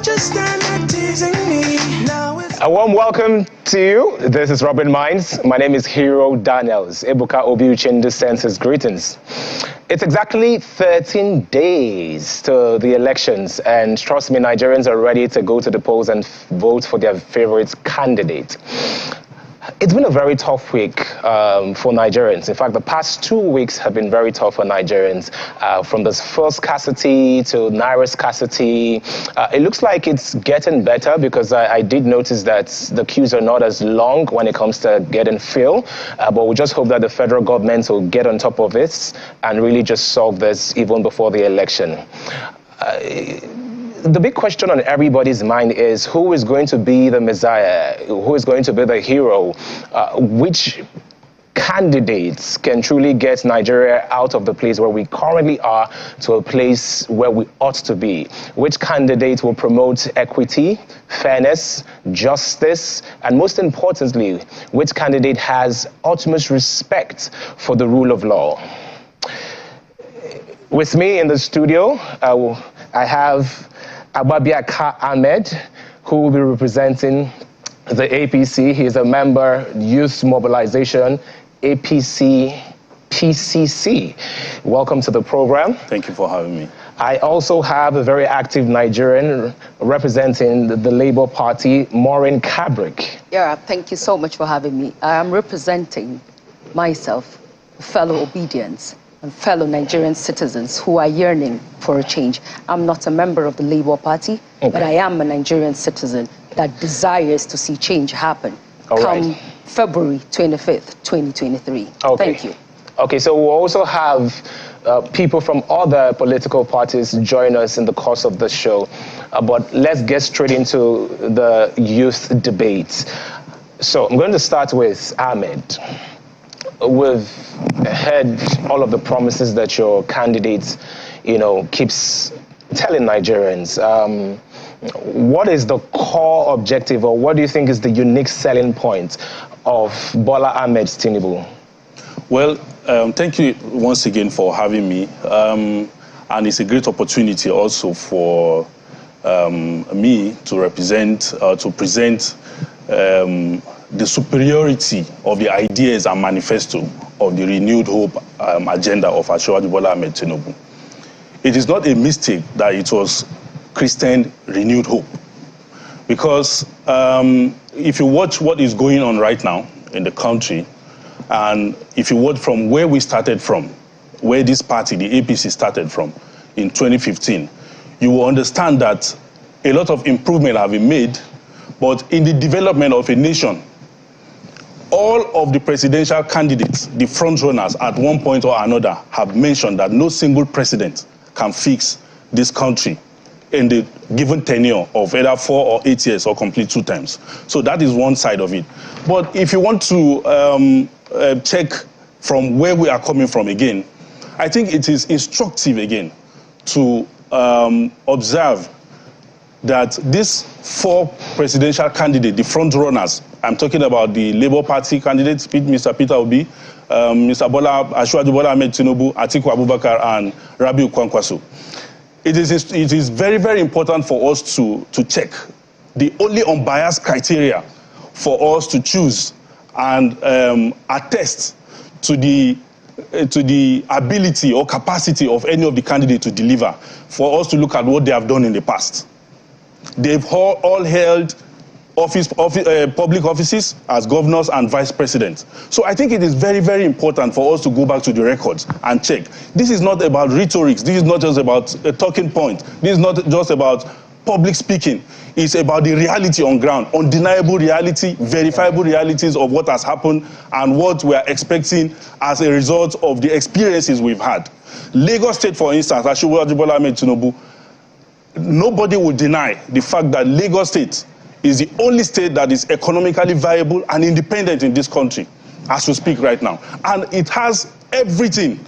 just stand there teasing me. Now it's a warm welcome to you. This is Robin Mines. My name is Hero Daniels. Ebuka Obiuchendu sends his greetings. It's exactly 13 days to the elections, and trust me, Nigerians are ready to go to the polls and vote for their favorite candidate. It's been a very tough week for Nigerians. In fact, the past 2 weeks have been very tough for Nigerians. From this fuel scarcity to naira scarcity, it looks like it's getting better because I did notice that the queues are not as long when it comes to getting fuel. But we just hope that the federal government will get on top of it and really just solve this even before the election. The big question on everybody's mind is who is going to be the Messiah, who is going to be the hero, which candidates can truly get Nigeria out of the place where we currently are to a place where we ought to be, which candidate will promote equity, fairness, justice, and most importantly, which candidate has utmost respect for the rule of law. With me in the studio, I have Ababiaka Ahmed, who will be representing the APC. He is a member, Youth Mobilization, APC, PCC. Welcome to the program. Thank you for having me. I also have a very active Nigerian representing the Labour Party, Maureen Kabrik. Yeah, thank you so much for having me. I am representing myself, fellow Obedience, and fellow Nigerian citizens who are yearning for a change. I'm not a member of the Labour Party, but I am a Nigerian citizen that desires to see change happen come February 25th, 2023. Thank you. Okay, so we'll also have people from other political parties join us in the course of the show. But let's get straight into the youth debates. So I'm going to start with Ahmed. We've heard all of the promises that your candidate, keeps telling Nigerians. What is the core objective, or what do you think is the unique selling point of Bola Ahmed Tinubu? Well, thank you once again for having me. And it's a great opportunity also for me to present the superiority of the ideas and manifesto of the renewed hope agenda of Asiwaju Bola Ahmed Tinubu. It is not a mistake that it was Christian renewed hope, because if you watch what is going on right now in the country, and if you watch from where we started from, where this party, the APC, started from in 2015, you will understand that a lot of improvement have been made, but in the development of a nation, all of the presidential candidates, the front runners at one point or another, have mentioned that no single president can fix this country in the given tenure of either 4 or 8 years or complete 2 terms. So that is one side of it. But if you want to check from where we are coming from again, I think it is instructive again to observe that these 4 presidential candidates, the front runners, I'm talking about the Labour Party candidates, Mr. Peter Obi, Mr. Asiwaju Bola Ahmed Tinubu, Atiku Abubakar, and Rabiu Kwankwaso. It is very, very important for us to check the only unbiased criteria for us to choose and attest to the ability or capacity of any of the candidates to deliver, for us to look at what they have done in the past. They've all held public offices as governors and vice presidents. So I think it is very, very important for us to go back to the records and check. This is not about rhetoric. This is not just about a talking point. This is not just about public speaking. It's about the reality on ground, undeniable reality, verifiable realities of what has happened and what we are expecting as a result of the experiences we've had. Lagos State, for instance, Asiwaju Bola Ahmed Tinubu, nobody will deny the fact that Lagos State is the only state that is economically viable and independent in this country as we speak right now. And it has everything.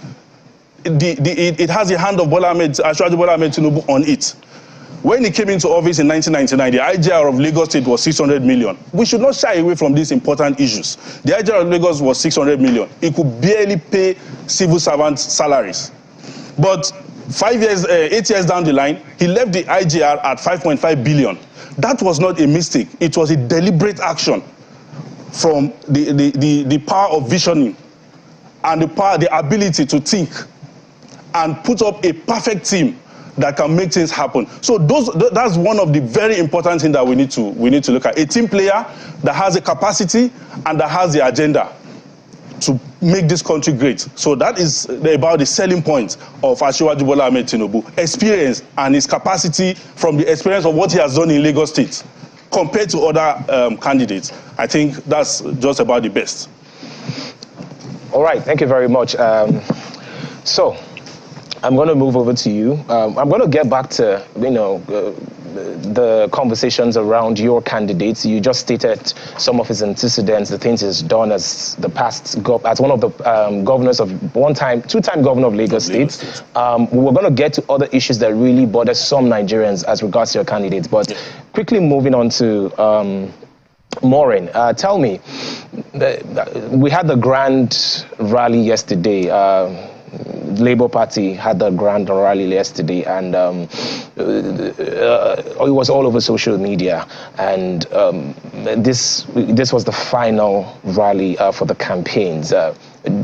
It has the hand of Asiwaju Bola Ahmed Tinubu on it. When he came into office in 1999, the IGR of Lagos State was 600 million. We should not shy away from these important issues. The IGR of Lagos was 600 million. It could barely pay civil servants' salaries. But 8 years down the line, he left the IGR at 5.5 billion. That was not a mistake. It was a deliberate action from the power of visioning and the ability to think and put up a perfect team that can make things happen. So that's one of the very important things that we need to look at. A team player that has the capacity and that has the agenda to make this country great. So that is about the selling point of Asiwaju Bola Ahmed Tinubu. Experience and his capacity from the experience of what he has done in Lagos State compared to other candidates. I think that's just about the best. All right, thank you very much. So I'm going to move over to you. I'm going to get back to, the conversations around your candidates. You just stated some of his antecedents, the things he's done as the past, as one of the governors of two-time governor of Lagos State. We're going to get to other issues that really bother some Nigerians as regards to your candidates. But quickly moving on to Maureen, tell me, we had the grand rally yesterday. Labour Party had the grand rally yesterday, and it was all over social media. And this was the final rally for the campaigns.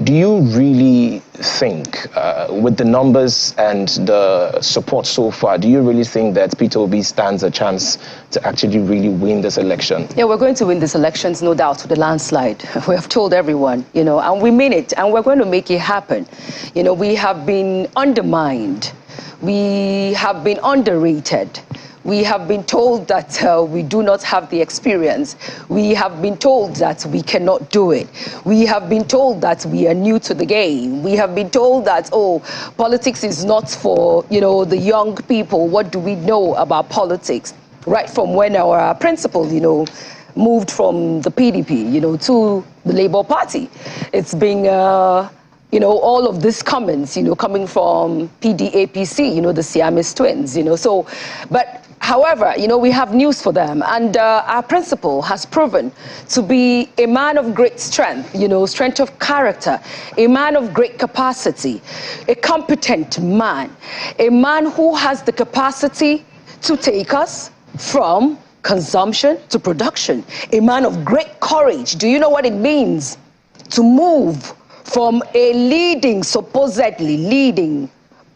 Do you really think, with the numbers and the support so far, do you really think that Peter Obi stands a chance to actually really win this election? Yeah, we're going to win this elections, no doubt, with a landslide. We have told everyone, and we mean it, and we're going to make it happen. We have been undermined. We have been underrated. We have been told that we do not have the experience. We have been told that we cannot do it. We have been told that we are new to the game. We have been told that, politics is not for, the young people. What do we know about politics? Right from when our principal, moved from the PDP, to the Labour Party. It's been... all of these comments, coming from APC, the Siamese twins, so, but however, we have news for them, and our principal has proven to be a man of great strength, strength of character, a man of great capacity, a competent man, a man who has the capacity to take us from consumption to production, a man of great courage. Do you know what it means to move from a supposedly leading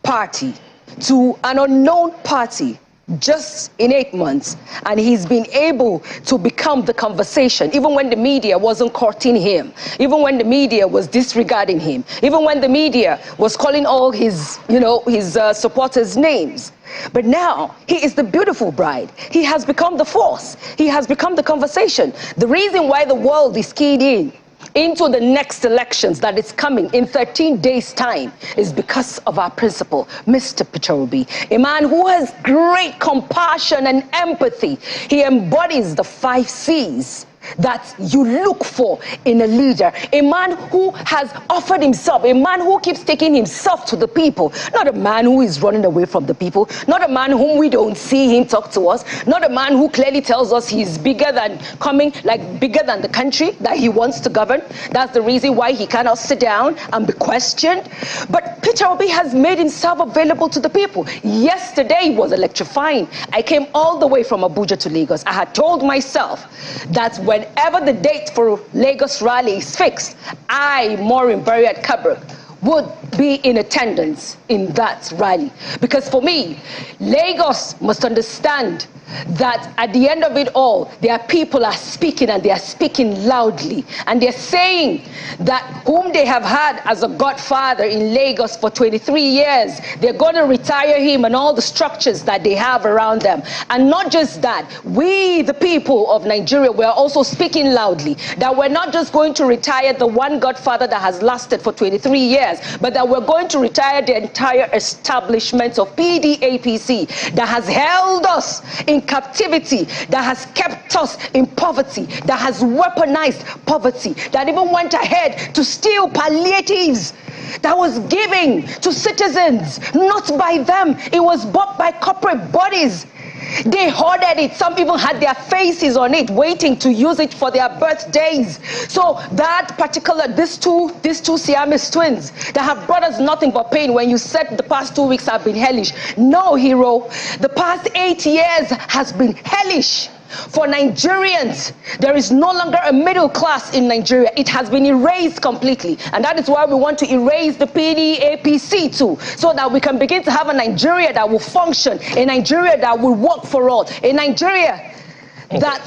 party to an unknown party just in 8 months? And he's been able to become the conversation, even when the media wasn't courting him, even when the media was disregarding him, even when the media was calling all his, his supporters names. But now he is the beautiful bride. He has become the force. He has become the conversation. The reason why the world is keyed in into the next elections that is coming in 13 days' time is because of our principal, Mr. Peter Obi, a man who has great compassion and empathy. He embodies the 5 C's that you look for in a leader, a man who has offered himself, a man who keeps taking himself to the people, not a man who is running away from the people, not a man whom we don't see him talk to us, not a man who clearly tells us he's bigger than bigger than the country that he wants to govern. That's the reason why he cannot sit down and be questioned. But Peter Obi has made himself available to the people. Yesterday was electrifying. I came all the way from Abuja to Lagos. I had told myself that whenever the date for Lagos rally is fixed, I, Maureen Buriat Kabrak, would be in attendance in that rally. Because for me, Lagos must understand that at the end of it all, their people are speaking, and they are speaking loudly. And they're saying that whom they have had as a godfather in Lagos for 23 years, they're going to retire him and all the structures that they have around them. And not just that, we, the people of Nigeria, we're also speaking loudly that we're not just going to retire the one godfather that has lasted for 23 years, but that we're going to retire the entire establishment of APC that has held us in captivity, that has kept us in poverty, that has weaponized poverty, that even went ahead to steal palliatives that was given to citizens, not by them. It was bought by corporate bodies They hoarded it. Some even had their faces on it, waiting to use it for their birthdays. So that particular, these two Siamese twins that have brought us nothing but pain, when you said the past 2 weeks have been hellish. No, hero. The past 8 years has been hellish. For Nigerians, there is no longer a middle class in Nigeria. It has been erased completely. And that is why we want to erase the APC too, so that we can begin to have a Nigeria that will function, a Nigeria that will work for all, a Nigeria that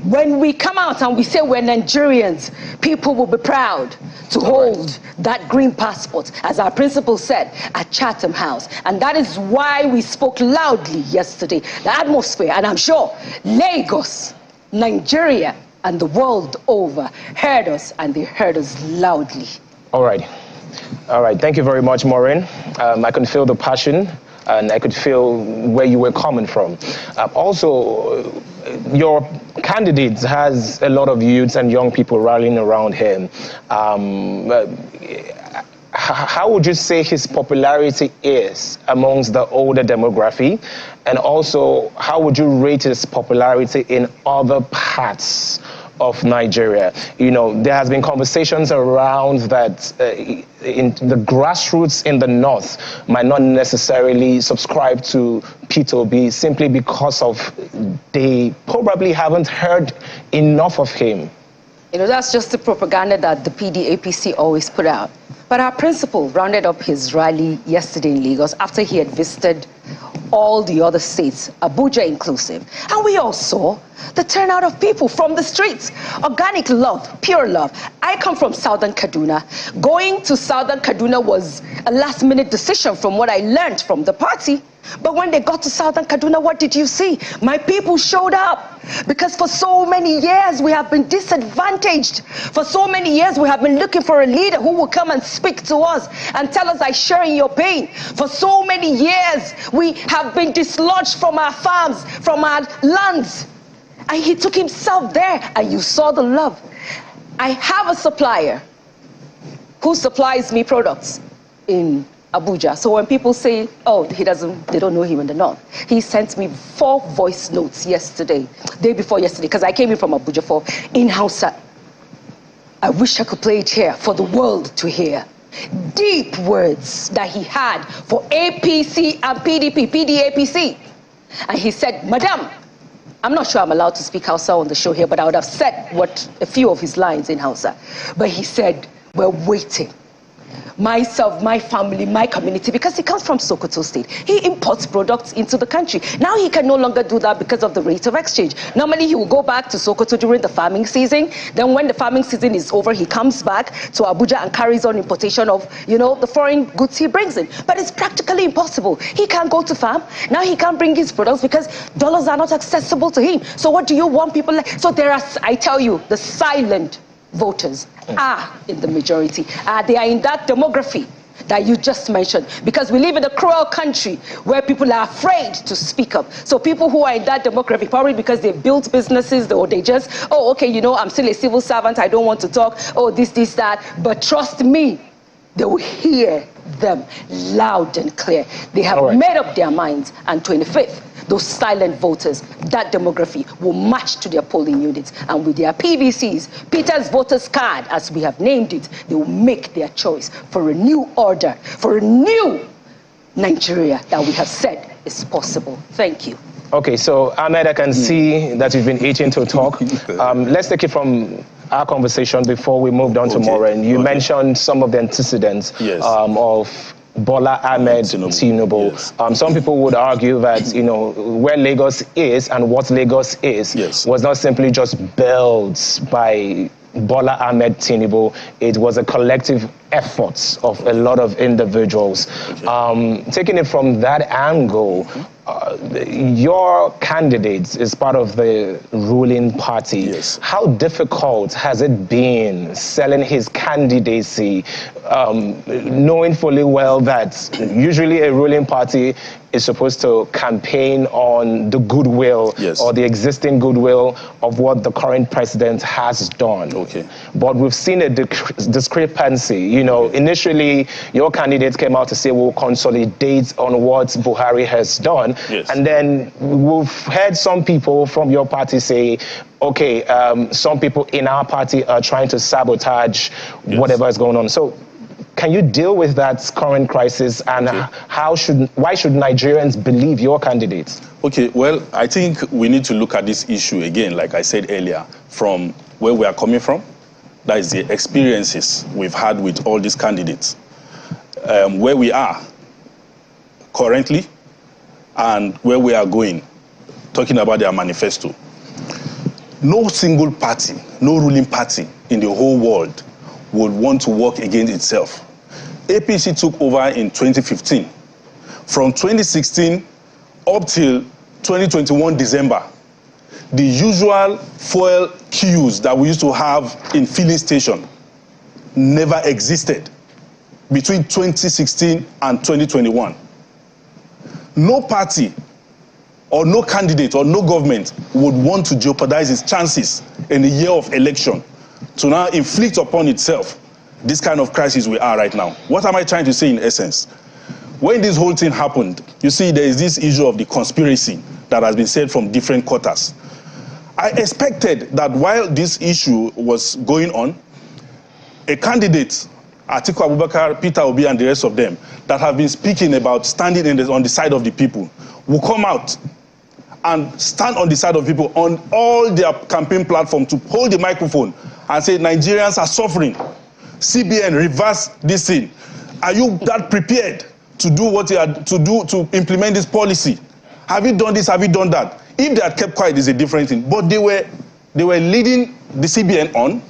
when we come out and we say we're Nigerians, people will be proud to hold that green passport, as our principal said, at Chatham House. And that is why we spoke loudly yesterday. The atmosphere, and I'm sure Lagos, Nigeria, and the world over heard us, and they heard us loudly. All right. Thank you very much, Maureen. I can feel the passion, and I could feel where you were coming from. Also, your candidate has a lot of youths and young people rallying around him. How would you say his popularity is amongst the older demography? And also, how would you rate his popularity in other parts of Nigeria? You know, there has been conversations around that in the grassroots in the north might not necessarily subscribe to P2B simply because of they probably haven't heard enough of him. You know, that's just the propaganda that the APC always put out. But our principal rounded up his rally yesterday in Lagos after he had visited all the other states, Abuja inclusive. And we all saw the turnout of people from the streets. Organic love, pure love. I come from Southern Kaduna. Going to Southern Kaduna was a last-minute decision from what I learned from the party. But when they got to Southern Kaduna, what did you see? My people showed up. Because for so many years, we have been disadvantaged. For so many years, we have been looking for a leader who will come and speak to us and tell us, I share in your pain. For so many years, we have been dislodged from our farms, from our lands. And he took himself there, and you saw the love. I have a supplier who supplies me products in Abuja. So when people say, oh, they don't know him in the north, he sent me 4 voice notes day before yesterday, because I came in from Abuja for in Hausa. I wish I could play it here for the world to hear. Deep words that he had for APC and PDP, PDAPC. And he said, Madam, I'm not sure I'm allowed to speak Hausa on the show here, but I would have said a few of his lines in Hausa. But he said, we're waiting. Myself, my family, my community, because he comes from Sokoto State. He imports products into the country. Now he can no longer do that because of the rate of exchange. Normally he will go back to Sokoto during the farming season. Then when the farming season is over, he comes back to Abuja and carries on importation of, the foreign goods he brings in. But it's practically impossible. He can't go to farm. Now he can't bring his products because dollars are not accessible to him. So what do you want people like? So there are, I tell you, the silent voters are in the majority. They are in that demography that you just mentioned, because we live in a cruel country where people are afraid to speak up. So people who are in that demography, probably because they've built businesses, or they just, oh, okay, I'm still a civil servant, I don't want to talk, oh, this, that. But trust me, they will hear them loud and clear. They have made up their minds, and 25th, those silent voters, that demography will march to their polling units, and with their PVCs, Peter's Voters Card, as we have named it, they will make their choice for a new order, for a new Nigeria that we have said is possible. Thank you. Okay, so Ahmed, I can see that you've been itching to talk. Let's take it from our conversation before we moved on to Maureen. You mentioned some of the antecedents of Bola Ahmed Tinubu. Yes. Some people would argue that, where Lagos is and what Lagos is was not simply just built by Bola Ahmed Tinubu. It was a collective effort of a lot of individuals. Taking it from that angle, your candidate is part of the ruling party. Yes. How difficult has it been selling his candidacy, knowing fully well that usually a ruling party is supposed to campaign on the goodwill or the existing goodwill of what the current president has done. Okay. But we've seen a discrepancy. You know, initially your candidate came out to say we'll consolidate on what Buhari has done. Yes. And then we've heard some people from your party say, okay, some people in our party are trying to sabotage whatever is going on. So can you deal with that current crisis, and why should Nigerians believe your candidates? Okay, well, I think we need to look at this issue again, like I said earlier, from where we are coming from. That is the experiences we've had with all these candidates, where we are currently and where we are going, talking about their manifesto. No single party, no ruling party in the whole world would want to work against itself. APC took over in 2015. From 2016 up till 2021 December, the usual fuel queues that we used to have in filling station never existed between 2016 and 2021. No party or no candidate or no government would want to jeopardize its chances in the year of election to now inflict upon itself this kind of crisis we are right now. What am I trying to say in essence? When this whole thing happened, you see there is this issue of the conspiracy that has been said from different quarters. I expected that while this issue was going on, a candidate, Atiku Abubakar, Peter Obi and the rest of them, that have been speaking about standing on the side of the people, will come out and stand on the side of people on all their campaign platform to hold the microphone and say Nigerians are suffering. CBN, reverse this thing. Are you that prepared to do what you are to do to implement this policy? Have you done this? Have you done that? If they had kept quiet, is a different thing. But they were leading the CBN on.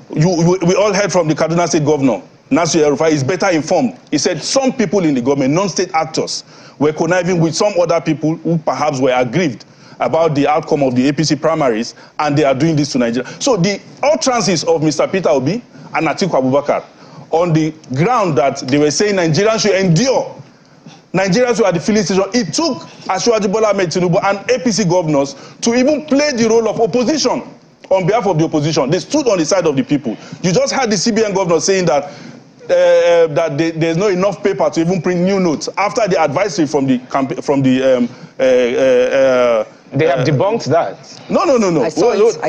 We all heard from the Kaduna State Governor, Nasir El-Rufai, is better informed. He said some people in the government, non-state actors, were conniving with some other people who perhaps were aggrieved about the outcome of the APC primaries, and they are doing this to Nigeria. So the utterances of Mr. Peter Obi and Atiku Abubakar on the ground that they were saying Nigerians should endure, Nigerians who are the filling station, it took Asiwaju Bola Ahmed Tinubu and APC governors to even play the role of opposition on behalf of the opposition. They stood on the side of the people. You just had the CBN governor saying that there's not enough paper to even print new notes after the advisory from the they have debunked that. No. I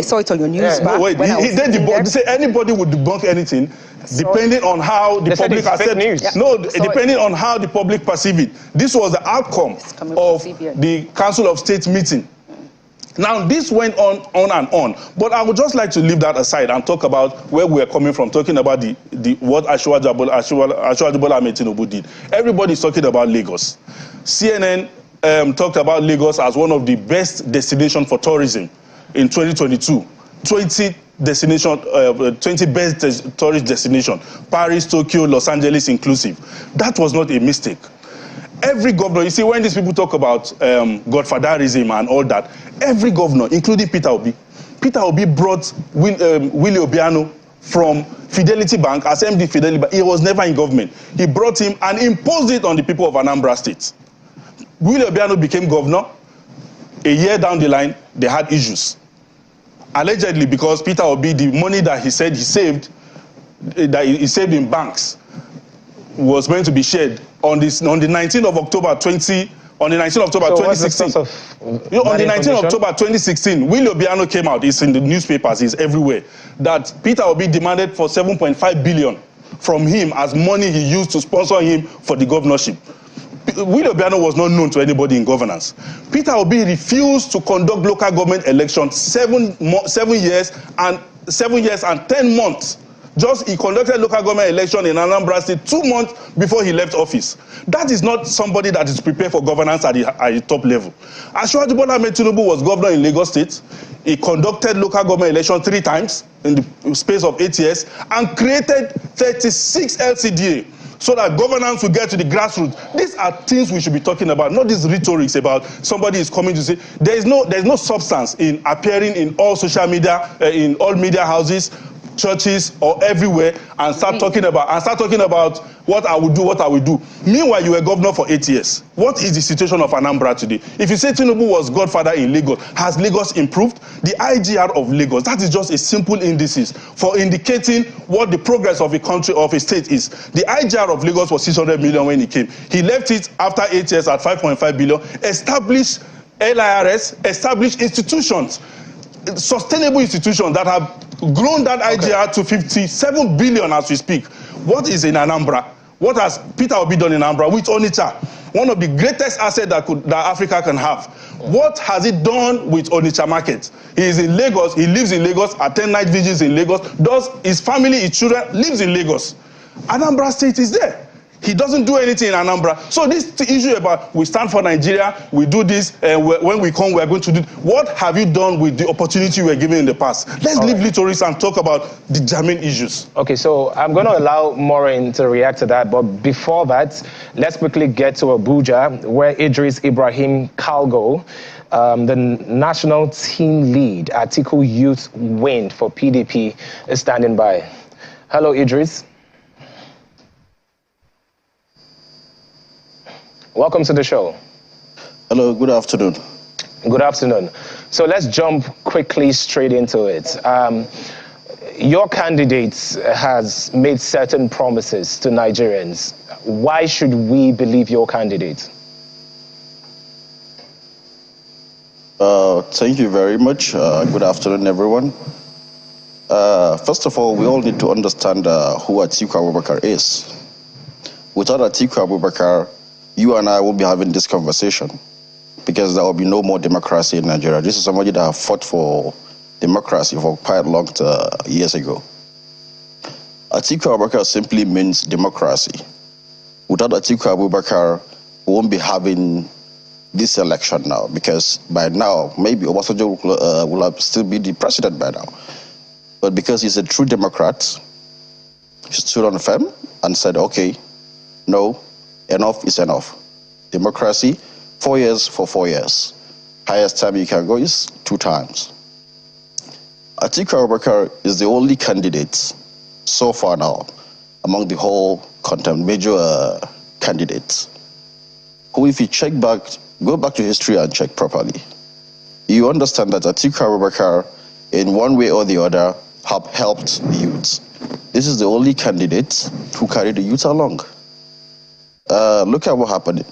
saw it on your news. No, wait. They debunked. They say anybody would debunk anything, depending on how the public accept it. No, depending on how the public perceive it. This was the outcome of the Council of State meeting. Now, this went on and on, but I would just like to leave that aside and talk about where we are coming from, talking about what Asiwaju Bola Ahmed Tinubu did. Everybody is talking about Lagos. CNN talked about Lagos as one of the best destinations for tourism in 2022. 20 best tourist destinations, Paris, Tokyo, Los Angeles inclusive. That was not a mistake. Every governor, you see, when these people talk about godfatherism and all that, every governor, including Peter Obi brought Willie Obiano from Fidelity Bank as MD Fidelity Bank. He was never in government. He brought him and imposed it on the people of Anambra State. Willie Obiano became governor. A year down the line, they had issues. Allegedly, because Peter Obi, the money that he said he saved, that he saved in banks, was meant to be shared on the 19th of October 2016. On the 19th of October 2016, Willie Obiano came out. It's in the newspapers. It's everywhere. That Peter Obi demanded for 7.5 billion from him as money he used to sponsor him for the governorship. Willie Obiano was not known to anybody in governance. Peter Obi refused to conduct local government elections 7 years and 10 months. He conducted local government election in Anambra State 2 months before he left office. That is not somebody that is prepared for governance at the top level. Asiwaju Bola Ahmed Tinubu was governor in Lagos State. He conducted local government election 3 times in the space of 8 years and created 36 LCDA so that governance will get to the grassroots. These are things we should be talking about, not these rhetorics about somebody is coming to say. There's no substance in appearing in all social media, in all media houses, churches or everywhere and start talking about what I will do. Meanwhile, you were governor for 8 years. What is the situation of Anambra today? If you say Tinubu was godfather in Lagos, has Lagos improved? The IGR of Lagos, that is just a simple indices for indicating what the progress of a country, of a state is. The IGR of Lagos was 600 million when he came. He left it after 8 years at 5.5 billion, established LIRS, established institutions, sustainable institutions that have grown that IGR to 57 billion as we speak. What is in Anambra? What has Peter Obi done in Anambra with Onitsha? One of the greatest assets that Africa can have. What has it done with Onitsha market? He is in Lagos, he lives in Lagos, attend night vigils in Lagos, does his family, his children, lives in Lagos. Anambra State is there. He doesn't do anything in Anambra. So this issue about we stand for Nigeria, we do this, and when we come, we are going to do. What have you done with the opportunity you were given in the past? Let's leave literacy and talk about the germane issues. Okay, so I'm going to allow Maureen to react to that, but before that, let's quickly get to Abuja, where Idris Ibrahim Kalgo, the national team lead, Atiku Youth Wing for PDP, is standing by. Hello, Idris. Welcome to the show. Hello, good afternoon. Good afternoon. So let's jump quickly straight into it. Your candidate has made certain promises to Nigerians. Why should we believe your candidate? Thank you very much. Good afternoon, everyone. First of all, we all need to understand who Atiku Abubakar is. Without Atiku Abubakar, you and I will be having this conversation because there will be no more democracy in Nigeria. This is somebody that fought for democracy for quite long years ago. Atiku Abubakar simply means democracy. Without Atiku Abubakar, we won't be having this election now because by now, maybe Obasanjo will have still be the president by now. But because he's a true Democrat, he stood on firm and said, okay, no, enough is enough. Democracy, 4 years for 4 years. Highest time you can go is 2 times. Atiku Abubakar is the only candidate so far now among the whole major candidates who, if you check back, go back to history and check properly, you understand that Atiku Abubakar, in one way or the other, have helped the youth. This is the only candidate who carried the youth along. Look at what happened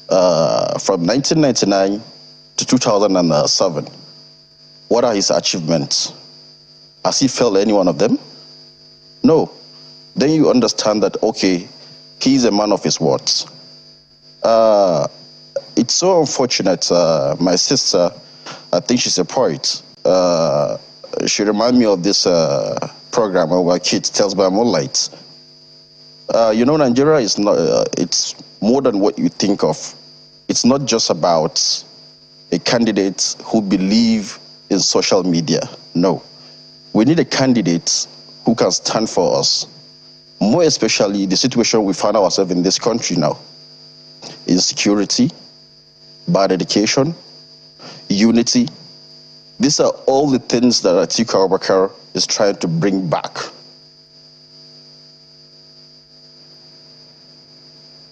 from 1999 to 2007. What are his achievements? Has he failed any one of them? No. Then you understand that, okay, he's a man of his words. It's so unfortunate. My sister, I think she's a poet. She reminds me of this program where kids tells by moonlight. You know, Nigeria is not, it's more than what you think of. It's not just about a candidate who believes in social media. No. We need a candidate who can stand for us. More especially the situation we find ourselves in this country now. Insecurity, bad education, unity. These are all the things that Atiku Abubakar is trying to bring back.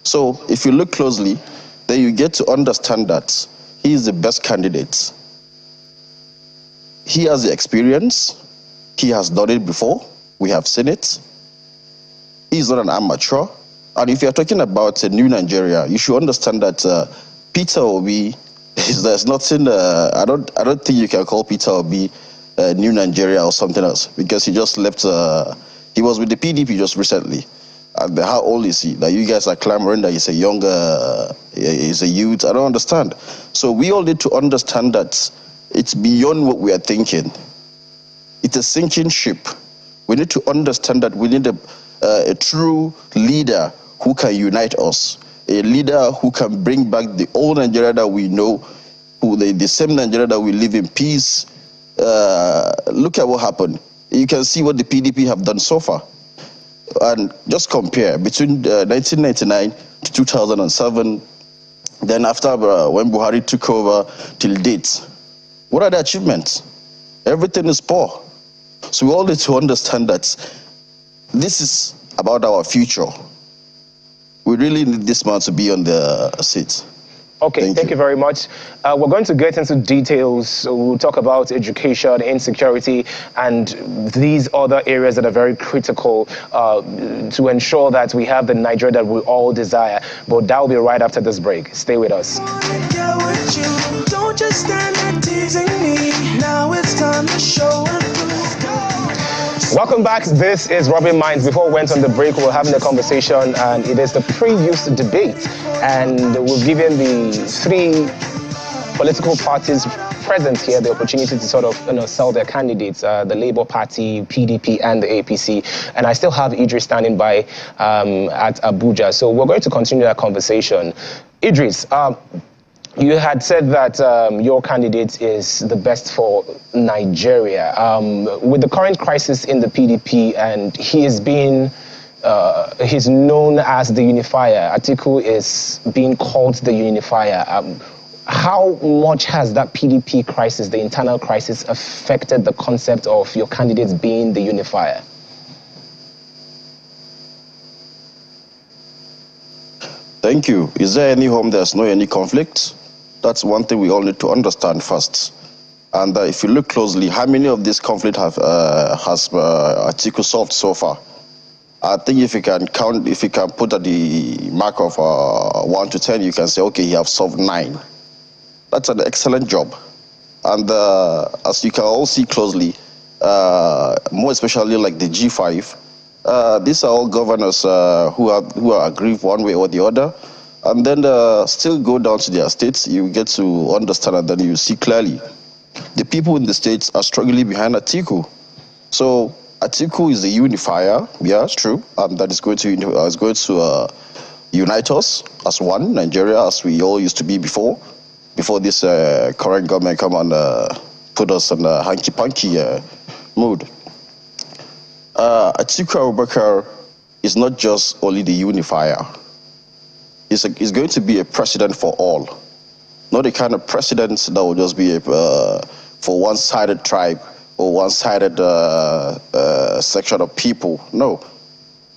So if you look closely, then you get to understand that he is the best candidate. He has the experience. He has done it before. We have seen it. He is not an amateur. And if you're talking about a new Nigeria, you should understand that Peter Obi, there's nothing, I don't think you can call Peter Obi new Nigeria or something else, because he just left, he was with the PDP just recently. And how old is he? That you guys are clamoring that he's a younger, he's a youth. I don't understand. So we all need to understand that it's beyond what we are thinking. It's a sinking ship. We need to understand that we need a true leader who can unite us, a leader who can bring back the old Nigeria that we know, the same Nigeria that we live in peace. Look at what happened. You can see what the PDP have done so far. And just compare between 1999 to 2007, then after when Buhari took over till date. What are the achievements? Everything is poor. So we all need to understand that this is about our future. We really need this man to be on the seat. Okay, thank you very much. We're going to get into details. So we'll talk about education, insecurity, and these other areas that are very critical to ensure that we have the Nigeria that we all desire. But that will be right after this break. Stay with us. Don't just stand there teasing me. Now it's time to show and prove. Welcome back. This is Robin Minds. Before we went on the break, we were having a conversation, and it is the previous debate. And we've given the three political parties present here the opportunity to sort of sell their candidates, the Labour Party, PDP, and the APC. And I still have Idris standing by at Abuja. So we're going to continue that conversation. Idris, you had said that your candidate is the best for Nigeria. With the current crisis in the PDP, and he's known as the unifier. Atiku is being called the unifier. How much has that PDP crisis, the internal crisis, affected the concept of your candidates being the unifier? Thank you. Is there any home there's no any conflict? That's one thing we all need to understand first. And if you look closely, how many of these conflicts has Atiku solved so far? I think if you can count, if you can put at the mark of 1 to 10, you can say, okay, you have solved 9. That's an excellent job. And as you can all see closely, more especially like the G5, these are all governors who are aggrieved one way or the other. And then still go down to their states, you get to understand, and then you see clearly. The people in the states are struggling behind Atiku. So Atiku is the unifier, yeah, it's true, and that is going to unite us as one Nigeria, as we all used to be before this current government come and put us in a hanky-panky mood. Atiku Abubakar is not just only the unifier. He's going to be a president for all. Not the kind of president that will just be for one-sided tribe or one-sided section of people. No.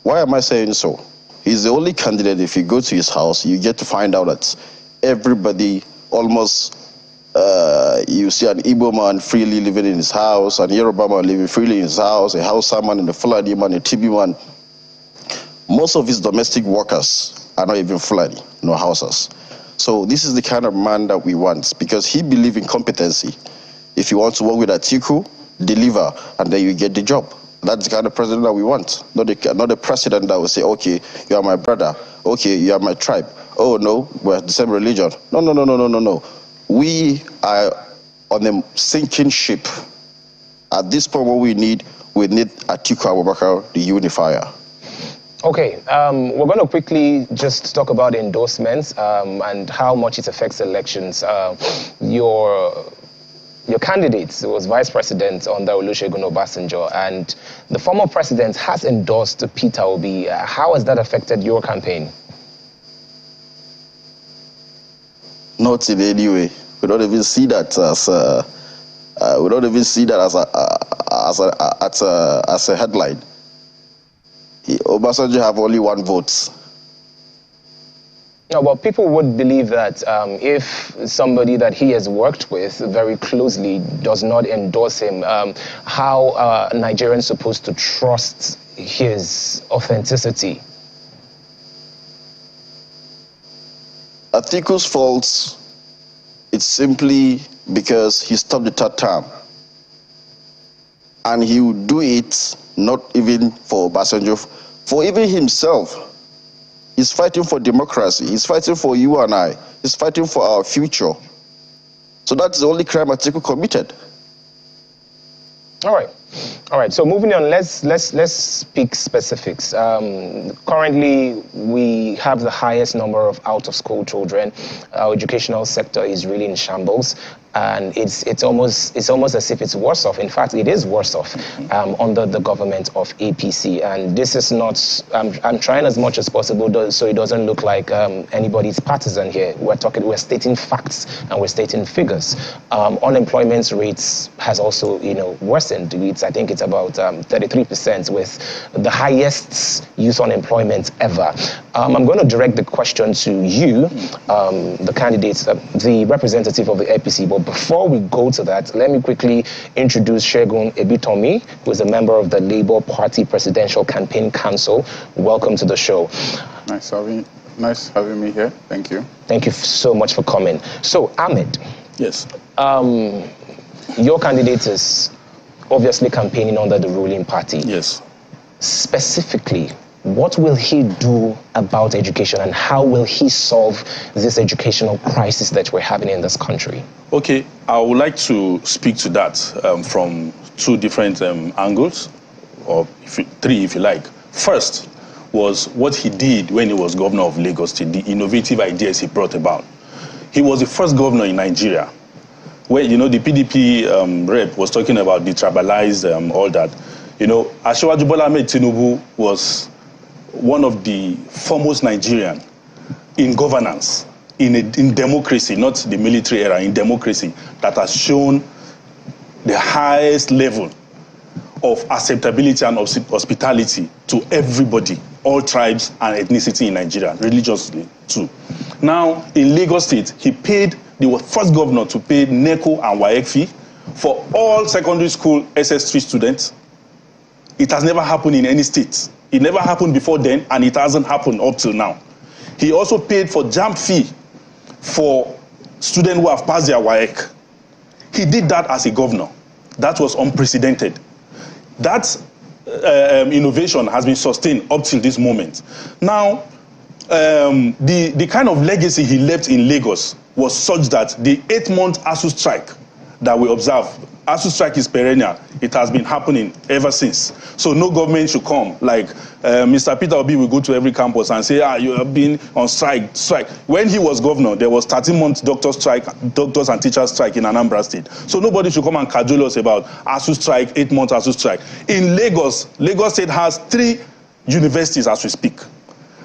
Why am I saying so? He's the only candidate, if you go to his house, you get to find out that everybody almost, you see an Igbo man freely living in his house, an Yoruba man living freely in his house, a Hausa man, and a Fulani man, a Tibi man. Most of his domestic workers are not even Fulani, no Hausas. So this is the kind of man that we want, because he believes in competency. If you want to work with Atiku, deliver, and then you get the job. That's the kind of president that we want. Not a president that will say, okay, you are my brother. Okay, you are my tribe. Oh, no, we're the same religion. No. We are on a sinking ship. At this point, what we need Atiku Abubakar, the unifier. Okay, we're going to quickly just talk about endorsements and how much it affects elections. Your candidate was vice president under Olusegun Obasanjo, and the former president has endorsed Peter Obi. How has that affected your campaign? Not in any way. We don't even see that as a headline. Obasanjo have only 1 vote. No, but people would believe that if somebody that he has worked with very closely does not endorse him, how are Nigerians supposed to trust his authenticity? Atiku's fault, it's simply because he stopped the 3rd term. And he would do it not even for Obasanjo, for even himself. He's fighting for democracy. He's fighting for you and I. He's fighting for our future. So that's the only crime Atiku committed. All right. So moving on, let's speak specifics. Currently, we have the highest number of out-of-school children. Our educational sector is really in shambles, and it's almost as if it's worse off. In fact, it is worse off under the government of APC. And this is not. I'm trying as much as possible so it doesn't look like anybody's partisan here. We're stating facts and we're stating figures. Unemployment rates has also worsened. It's I think it's about 33%, with the highest youth unemployment ever. I'm going to direct the question to you, the candidates, the representative of the APC. But before we go to that, let me quickly introduce Segun Ebitomi, who is a member of the Labour Party Presidential Campaign Council. Welcome to the show. Nice having me here. Thank you. Thank you so much for coming. So, Ahmed. Yes. Your candidate is obviously campaigning under the ruling party. Yes. Specifically, what will he do about education, and how will he solve this educational crisis that we're having in this country? Okay, I would like to speak to that from two different angles, or three if you like. First was what he did when he was governor of Lagos State, the innovative ideas he brought about. He was the first governor in Nigeria where, you know, the PDP rep was talking about detribalized, all that. You know, Asiwaju Bola Ahmed Tinubu was one of the foremost Nigerian in governance, in democracy, not the military era, in democracy, that has shown the highest level of acceptability and hospitality to everybody, all tribes and ethnicity in Nigeria, religiously too. Now, in Lagos State, he paid, the first governor to pay NECO and WAEC fee for all secondary school SS3 students. It has never happened in any state. It never happened before then, and it hasn't happened up till now. He also paid for JAMB fee for students who have passed their WAEC. He did that as a governor. That was unprecedented. That innovation has been sustained up till this moment. Now, the kind of legacy he left in Lagos was such that the 8-month ASU strike that we observe, ASU strike is perennial. It has been happening ever since. So no government should come like Mr. Peter Obi will go to every campus and say, you have been on strike. When he was governor, there was 13-month doctors and teachers strike in Anambra State. So nobody should come and cajole us about ASU strike, 8-month ASU strike. In Lagos, Lagos State has 3 universities as we speak.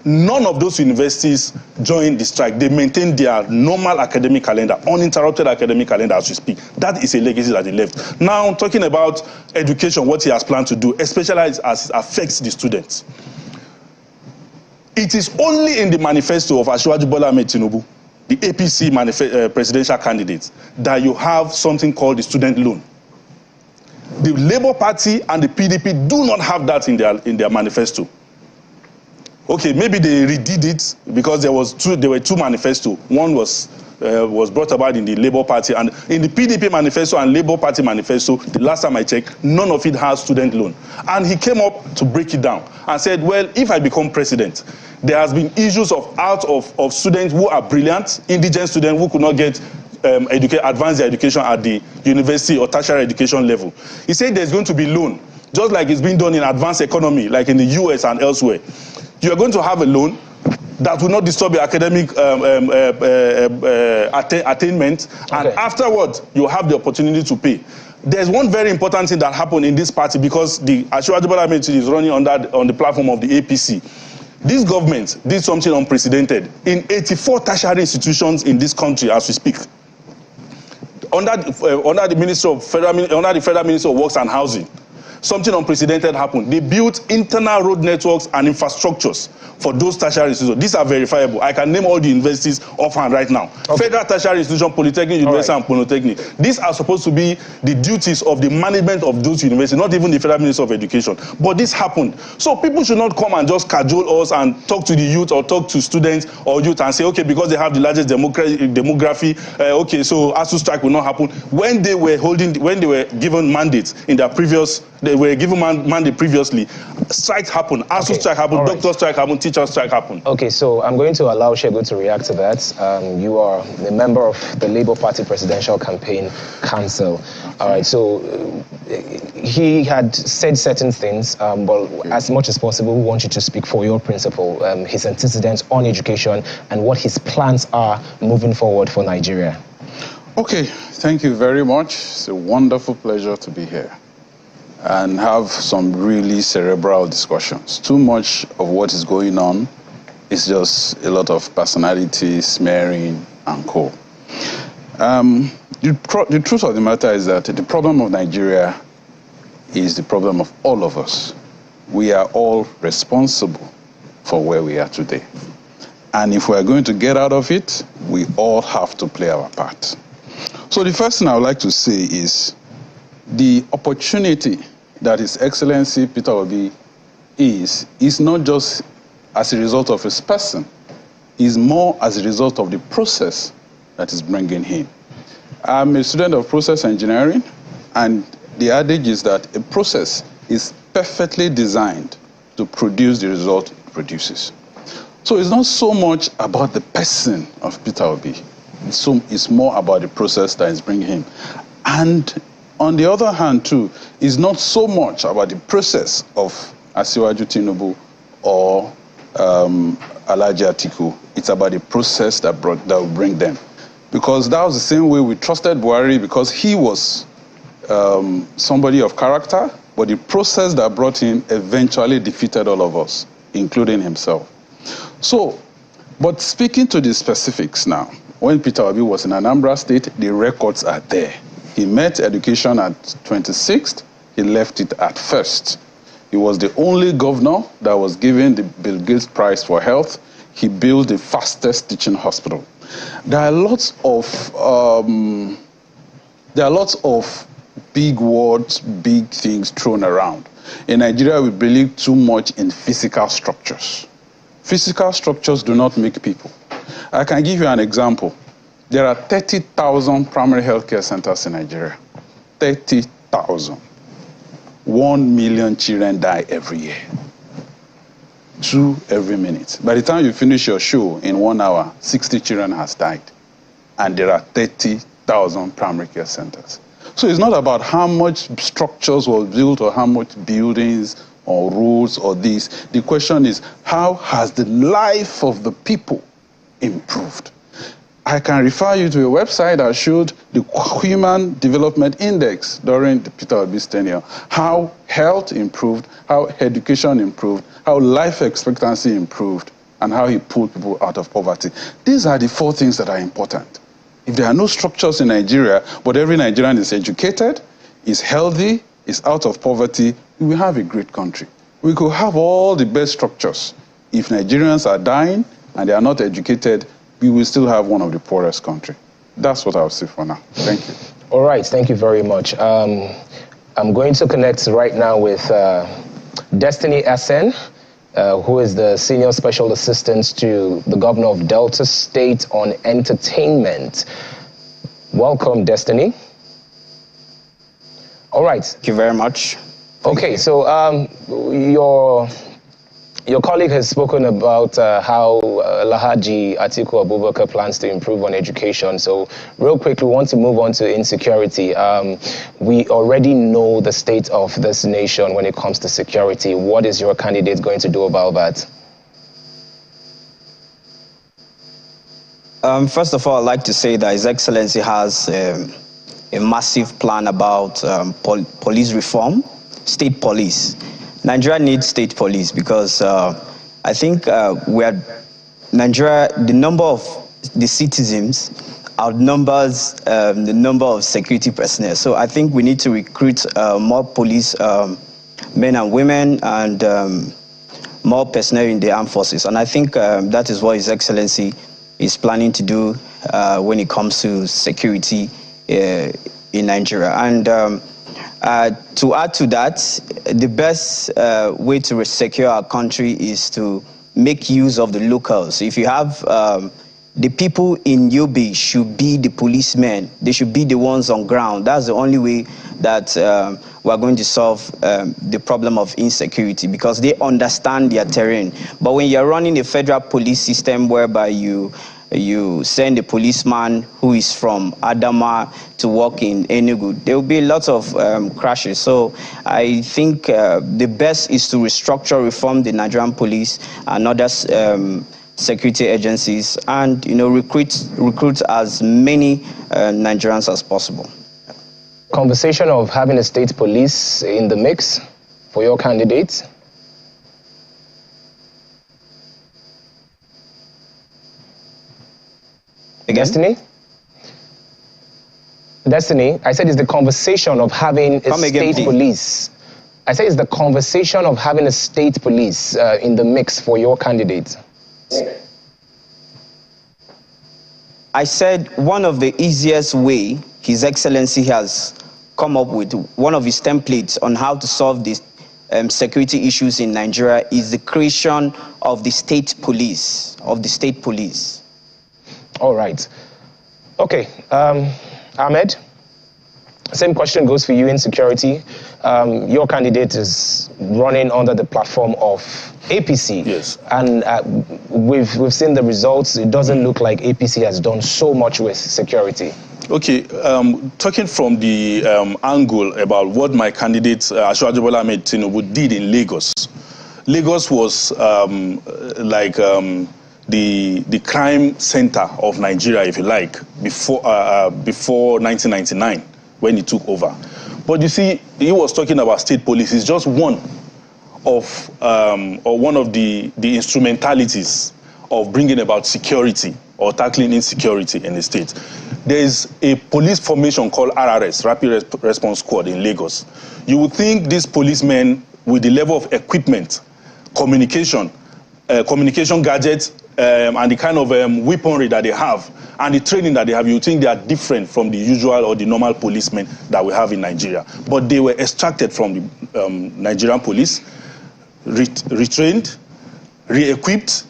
None of those universities joined the strike. They maintained their normal academic calendar, uninterrupted academic calendar as we speak. That is a legacy that he left. Now, talking about education, what he has planned to do, especially as it affects the students. It is only in the manifesto of Asiwaju Bola Ahmed Tinubu, the APC presidential candidate, that you have something called the student loan. The Labour Party and the PDP do not have that in their manifesto. Okay, maybe they redid it because there were 2 manifestos. One was brought about in the Labour Party, and in the PDP manifesto and Labour Party manifesto, the last time I checked, none of it has student loan. And he came up to break it down and said, well, if I become president, there has been issues of students who are brilliant, indigent students who could not get advanced education at the university or tertiary education level. He said there's going to be loan, just like it's been done in advanced economy, like in the US and elsewhere. You are going to have a loan that will not disturb your academic attainment, and afterwards you have the opportunity to pay. There's one very important thing that happened in this party, because the Asiwaju Bola Ahmed is running on the platform of the APC. This government did something unprecedented in 84 tertiary institutions in this country as we speak. Under the Federal Ministry of Works and Housing, something unprecedented happened. They built internal road networks and infrastructures for those tertiary institutions. These are verifiable. I can name all the universities offhand right now. Okay. Federal Tertiary Institution, Polytechnic University, and Polytechnic. These are supposed to be the duties of the management of those universities, not even the Federal Ministry of Education. But this happened. So people should not come and just cajole us and talk to the youth or talk to students or youth and say, okay, because they have the largest demography, okay, so ASU strike will not happen. When they were given mandates in their previous, they were given mandate previously, strikes happened, ASU strike happened, doctor strike happened, teacher strike happened. Okay, so I'm going to allow Segun to react to that. You are a member of the Labour Party Presidential Campaign Council. All right, so he had said certain things, but as much as possible, we want you to speak for your principle, his antecedents on education and what his plans are moving forward for Nigeria. Okay, thank you very much. It's a wonderful pleasure to be here and have some really cerebral discussions. Too much of what is going on is just a lot of personality, smearing, and co. The truth of the matter is that the problem of Nigeria is the problem of all of us. We are all responsible for where we are today. And if we are going to get out of it, we all have to play our part. So the first thing I would like to say is the opportunity that His Excellency Peter Obi is not just as a result of his person, is more as a result of the process that is bringing him. I'm a student of process engineering, and the adage is that a process is perfectly designed to produce the result it produces. So it's not so much about the person of Peter Obi. It's more about the process that is bringing him. And on the other hand, too, it's not so much about the process of Asiwaju Tinubu or Alhaji Atiku. It's about the process that will bring them. Because that was the same way we trusted Buhari, because he was somebody of character, but the process that brought him eventually defeated all of us, including himself. So, but speaking to the specifics now, when Peter Obi was in Anambra State, the records are there. He met education at 26th, he left it at 1st. He was the only governor that was given the Bill Gates Prize for Health. He built the fastest teaching hospital. There are lots of big words, big things thrown around. In Nigeria, we believe too much in physical structures. Physical structures do not make people. I can give you an example. There are 30,000 primary healthcare centers in Nigeria. 30,000. 1 million children die every year. 2 every minute. By the time you finish your show in 1 hour, 60 children has died. And there are 30,000 primary care centers. So it's not about how much structures were built or how much buildings or roads or this. The question is, how has the life of the people improved? I can refer you to a website that showed the Human Development Index during the Peter Obi's tenure, how health improved, how education improved, how life expectancy improved, and how he pulled people out of poverty. These are the 4 things that are important. If there are no structures in Nigeria, but every Nigerian is educated, is healthy, is out of poverty, we will have a great country. We could have all the best structures. If Nigerians are dying and they are not educated, we will still have one of the poorest countries. That's what I'll say for now. Thank you. All right, thank you very much. I'm going to connect right now with Destiny Asen, who is the Senior Special Assistant to the Governor of Delta State on Entertainment. Welcome, Destiny. All right. Thank you very much. Okay, so your colleague has spoken about how Alhaji Atiku Abubakar plans to improve on education. So real quickly, we want to move on to insecurity. We already know the state of this nation when it comes to security. What is your candidate going to do about that? First of all, I'd like to say that His Excellency has a massive plan about police reform, state police. Nigeria needs state police because I think Nigeria, the number of the citizens outnumbers the number of security personnel. So I think we need to recruit more police men and women and more personnel in the armed forces. And I think that is what His Excellency is planning to do when it comes to security in Nigeria. And to add to that, the best way to secure our country is to make use of the locals. If you have the people in Yobe should be the policemen. They should be the ones on ground. That's the only way that we're going to solve the problem of insecurity, because they understand their terrain. But when you're running a federal police system whereby you send a policeman who is from Adama to work in Enugu, there will be lots of crashes. So I think the best is to restructure, reform the Nigerian police and other security agencies, and recruit as many Nigerians as possible. Conversation of having a state police in the mix for your candidates? Destiny? Destiny, I said, is the conversation of having a state police I say, is the conversation of having a state police in the mix for your candidate? I said one of the easiest way His Excellency has come up with, one of his templates on how to solve these security issues in Nigeria is the creation of the state police, All right. Okay, Ahmed, same question goes for you in security. Your candidate is running under the platform of APC. Yes. And we've seen the results. It doesn't look like APC has done so much with security. Okay, talking from the angle about what my candidate, Asiwaju Bola Ahmed Tinubu, did in Lagos. Lagos was the crime center of Nigeria, if you like, before 1999, when he took over. But you see, he was talking about state police. It's just one of the instrumentalities of bringing about security or tackling insecurity in the state. There is a police formation called RRS, Rapid Response Squad, in Lagos. You would think these policemen, with the level of equipment, communication gadgets, and the kind of weaponry that they have, and the training that they have, you would think they are different from the usual or the normal policemen that we have in Nigeria. But they were extracted from the Nigerian police, retrained, re-equipped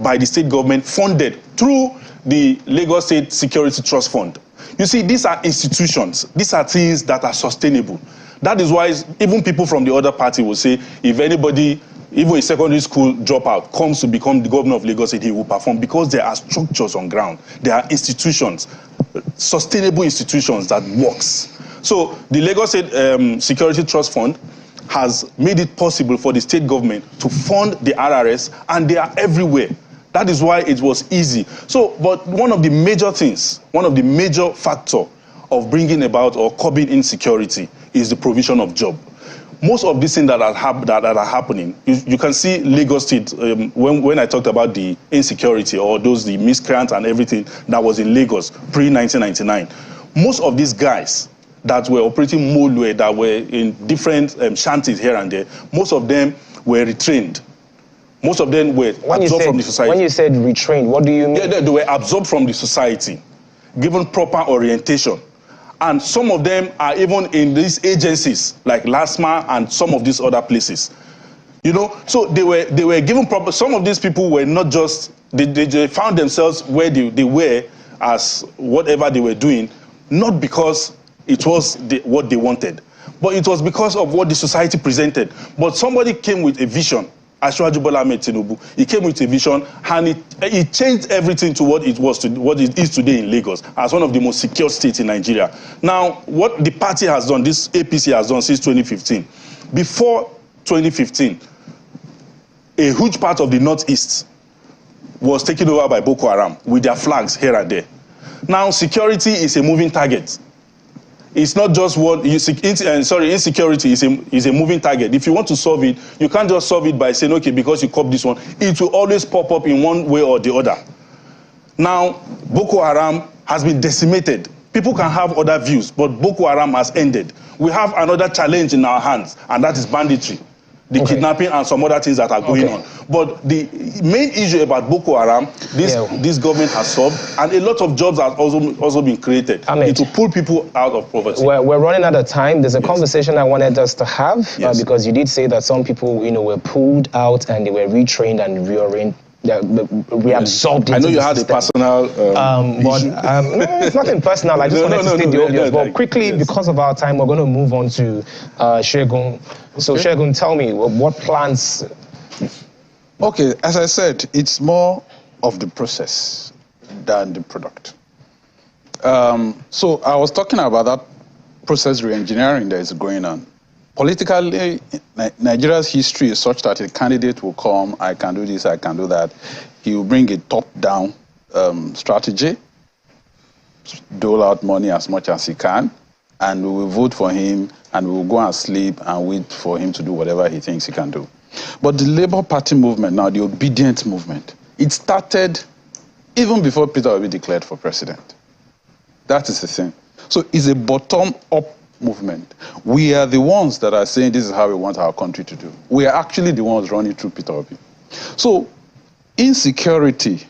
by the state government, funded through the Lagos State Security Trust Fund. You see, these are institutions. These are things that are sustainable. That is why even people from the other party will say, if anybody, even a secondary school dropout, comes to become the governor of Lagos State, he will perform, because there are structures on ground. There are institutions, sustainable institutions that works. So the Lagos State Security Trust Fund has made it possible for the state government to fund the RRS, and they are everywhere. That is why it was easy. So, but one of the major things, one of the major factors of bringing about or curbing insecurity is the provision of job. Most of these things that are happening, you can see Lagos State, when I talked about the insecurity or the miscreants and everything that was in Lagos pre-1999, most of these guys that were operating Molue, that were in different shanties here and there, most of them were retrained. Most of them were absorbed from the society. When you said retrained, what do you mean? Yeah, they were absorbed from the society, given proper orientation. And some of them are even in these agencies, like LASMA and some of these other places. You know, so they were given proper, some of these people were not just, they found themselves where they were as whatever they were doing, not because it was what they wanted, but it was because of what the society presented. But somebody came with a vision, Asiwaju Bola Ahmed Tinubu. He came with a vision, and it changed everything to what it is today in Lagos, as one of the most secure states in Nigeria. Now, what the party has done, this APC has done since 2015. Before 2015, a huge part of the Northeast was taken over by Boko Haram with their flags here and there. Now, security is a moving target. It's not just insecurity is a moving target. If you want to solve it, you can't just solve it by saying, okay, because you cop this one. It will always pop up in one way or the other. Now, Boko Haram has been decimated. People can have other views, but Boko Haram has ended. We have another challenge in our hands, and that is banditry, the kidnapping and some other things that are going on. But the main issue about Boko Haram, this government has solved, and a lot of jobs have also been created. It will pull people out of poverty. We're running out of time. There's a conversation I wanted us to have, because you did say that some people, were pulled out and they were retrained and reabsorbed. I know you had a personal but no, it's nothing personal. I just wanted to state the obvious. But quickly, because of our time, we're going to move on to Shegun. So Shegun, tell me, what plans? Okay, as I said, it's more of the process than the product. So I was talking about that process re-engineering that is going on. Politically, Nigeria's history is such that a candidate will come, I can do this, I can do that. He will bring a top-down strategy, dole out money as much as he can, and we will vote for him, and we will go and sleep and wait for him to do whatever he thinks he can do. But the Labour Party movement, now the obedient movement, it started even before Peter Obi declared for president. That is the thing. So it's a bottom-up movement. We are the ones that are saying this is how we want our country to do. We are actually the ones running through Peter Obi. So insecurity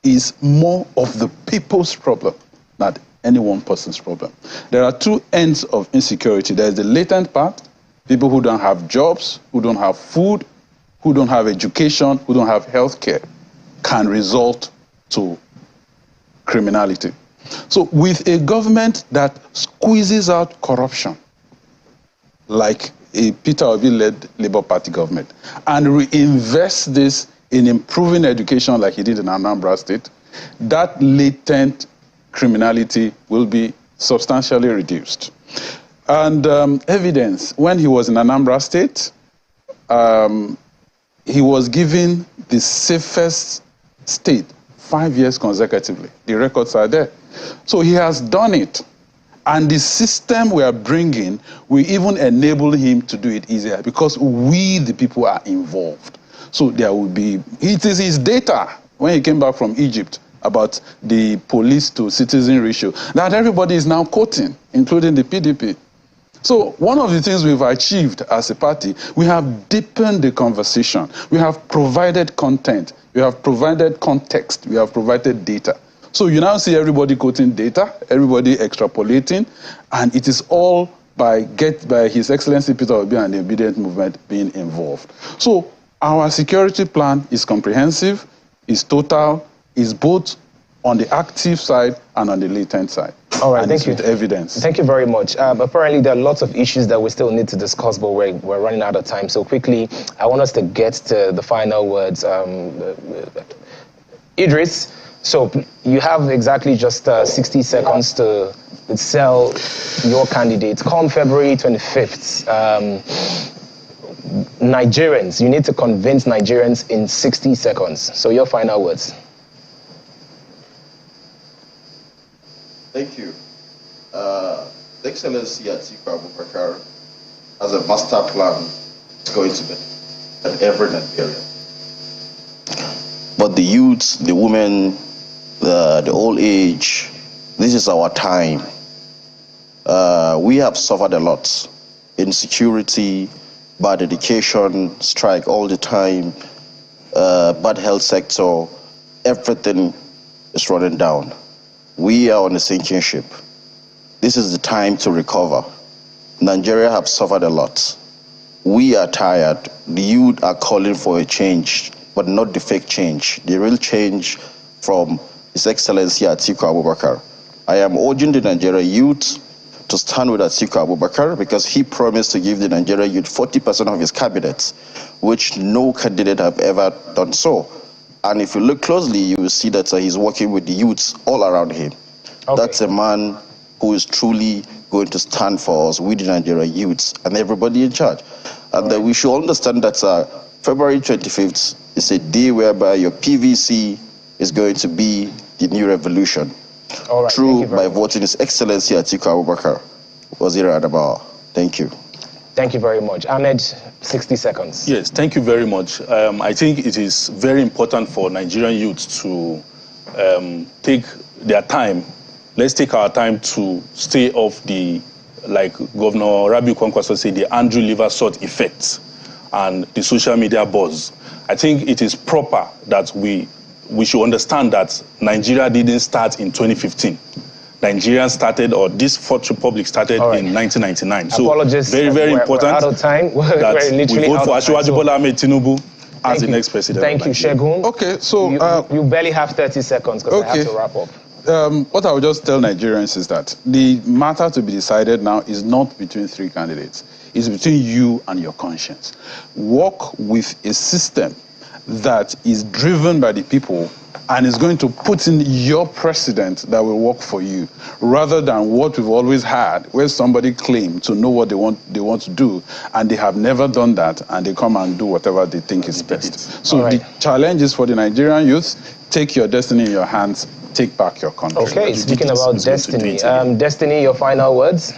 is more of the people's problem, not any one person's problem. There are two ends of insecurity. There's the latent part, people who don't have jobs, who don't have food, who don't have education, who don't have health care, can result to criminality. So with a government that squeezes out corruption, like a Peter Obi-led Labour Party government, and reinvest this in improving education like he did in Anambra State, that latent criminality will be substantially reduced. And evidence, when he was in Anambra State, he was given the safest state 5 years consecutively. The records are there. So he has done it. And the system we are bringing will even enable him to do it easier because we, the people, are involved. So there will be, it is his data when he came back from Egypt about the police to citizen ratio that everybody is now quoting, including the PDP. So one of the things we've achieved as a party, we have deepened the conversation. We have provided content. We have provided context. We have provided data. So you now see everybody quoting data, everybody extrapolating, and it is all by His Excellency Peter Obi and the obedient movement being involved. So our security plan is comprehensive, is total, is both on the active side and on the latent side. All right, and thank you. With evidence. Thank you very much. Apparently, there are lots of issues that we still need to discuss, but we're running out of time. So quickly, I want us to get to the final words. Idris, so you have exactly just 60 seconds to sell your candidate. Come February 25th, Nigerians, you need to convince Nigerians in 60 seconds. So your final words. Thank you. The Excellency Atiku Abubakar has a master plan. It's going to be in every Nigerian. But the youth, the women, the old age, this is our time. We have suffered a lot. Insecurity, bad education, strike all the time, bad health sector, everything is running down. We are on a sinking ship. This is the time to recover. Nigeria have suffered a lot. We are tired. The youth are calling for a change, but not the fake change. The real change from His Excellency Atiku Abubakar. I am urging the Nigerian youth to stand with Atiku Abubakar because he promised to give the Nigerian youth 40% of his cabinet, which no candidate have ever done so. And if you look closely, you will see that he's working with the youths all around him. Okay. That's a man who is truly going to stand for us with the Nigerian youths and everybody in charge. And we should understand that February 25th is a day whereby your PVC is going to be the new revolution. All right, through by voting His Excellency Atiku Abubakar. Waziri Adabawa. Thank you. Thank you very much. Ahmed, 60 seconds. Yes, thank you very much. I think it is very important for Nigerian youth to take their time. Let's take our time to stay off the, like Governor Rabiu Kwankwaso said, the Andrew Liversalt effect and the social media buzz. I think it is proper that we should understand that Nigeria didn't start in 2015. Nigeria started, or this Fourth Republic started in 1999. So apologies, very, very important out of time. that we vote for Asiwaju Bola Ahmed Tinubu as the next president. Thank you, Shegun. Okay, so you barely have 30 seconds because I have to wrap up. What I will just tell Nigerians is that the matter to be decided now is not between three candidates. It's between you and your conscience. Work with a system that is driven by the people and is going to put in your president that will work for you, rather than what we've always had, where somebody claims to know what they want to do, and they have never done that, and they come and do whatever they think is best. So the challenge is for the Nigerian youth: take your destiny in your hands, take back your country. Okay, speaking about destiny, Destiny, your final words?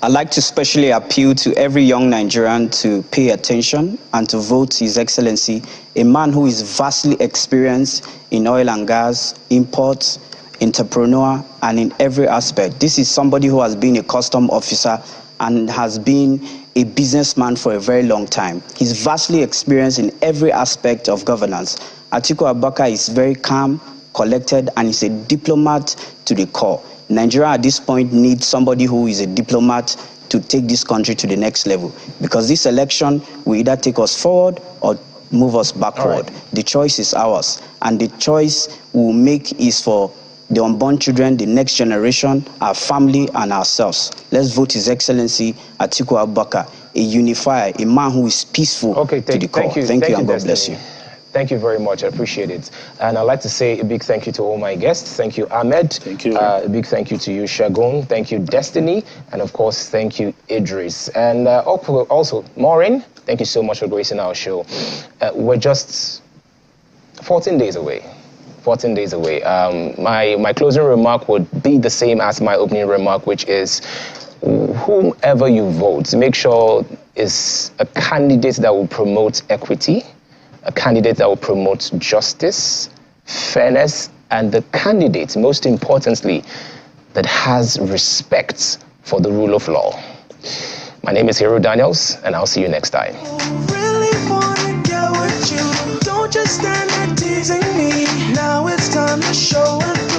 I'd like to specially appeal to every young Nigerian to pay attention and to vote His Excellency, a man who is vastly experienced in oil and gas, imports, entrepreneur, and in every aspect. This is somebody who has been a custom officer and has been a businessman for a very long time. He's vastly experienced in every aspect of governance. Atiku Abubakar is very calm, collected, and is a diplomat to the core. Nigeria at this point needs somebody who is a diplomat to take this country to the next level, because this election will either take us forward or move us backward. Right. The choice is ours, and the choice we'll make is for the unborn children, the next generation, our family, and ourselves. Let's vote His Excellency Atiku Abubakar, a unifier, a man who is peaceful to the core. Thank you, and God bless you. Thank you very much. I appreciate it. And I'd like to say a big thank you to all my guests. Thank you, Ahmed. Thank you. A big thank you to you, Shagun. Thank you, Destiny. And of course, thank you, Idris. And also, Maureen, thank you so much for gracing our show. We're just 14 days away. 14 days away. My closing remark would be the same as my opening remark, which is whomever you vote, make sure is a candidate that will promote equity, a candidate that will promote justice, fairness, and the candidate, most importantly, that has respect for the rule of law. My name is Hero Daniels, and I'll see you next time. Really wanna get with you. Don't just stand there teasing me. Now it's time to show it.